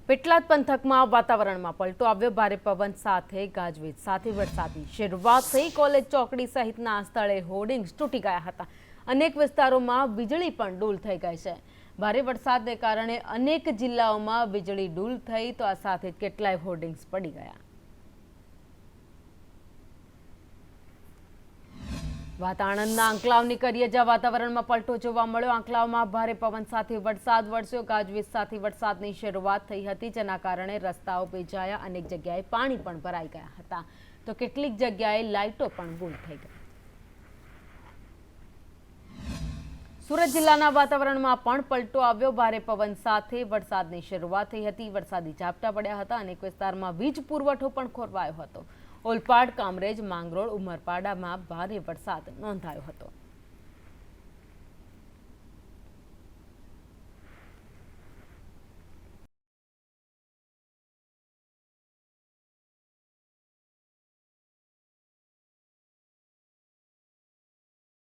પેટલાદ પંથકમાં વાતાવરણમાં પલટો આવ્યો। ભારે પવન સાથે ગાજવીજ સાથે વરસાદની શરૂઆત થઈ। કોલેજ ચોકડી સહિતના સ્થળે હોર્ડિંગ્સ તૂટી ગયા હતા। અનેક વિસ્તારોમાં વીજળી પણ ડૂલ થઈ ગઈ છે। ભારે વરસાદને કારણે અનેક જિલ્લાઓમાં વીજળી ડૂલ થઈ તો આ સાથે કેટલાય હોર્ડિંગ્સ પડી ગયા। વાત આણંદના આંકલાવની કરીએ, જ્યાં વાતાવરણમાં પલટો જોવા મળ્યો। આંકલાવમાં ભારે પવન સાથે વરસાદ વરસ્યો। ગાજવીજ સાથે વરસાદની શરૂઆત થઈ હતી, જેના કારણે રસ્તાઓ ભીંજાયા। અનેક જગ્યાએ પાણી પણ ભરાઈ ગયા હતા તો કેટલીક જગ્યાએ લાઇટો પણ ગુલ થઈ ગઈ। સુરત જિલ્લાના વાતાવરણમાં પણ પલટો આવ્યો। ભારે પવન સાથે વરસાદની શરૂઆત થઈ હતી। વરસાદી ઝાપટા પડ્યા હતા। અનેક વિસ્તારમાં વીજ પુરવઠો પણ ખોરવાયો હતો। ઓલપાડ, કામરેજ, માંગરોળ, ઉમરપાડામાં ભારે વરસાદ નોંધાયો હતો।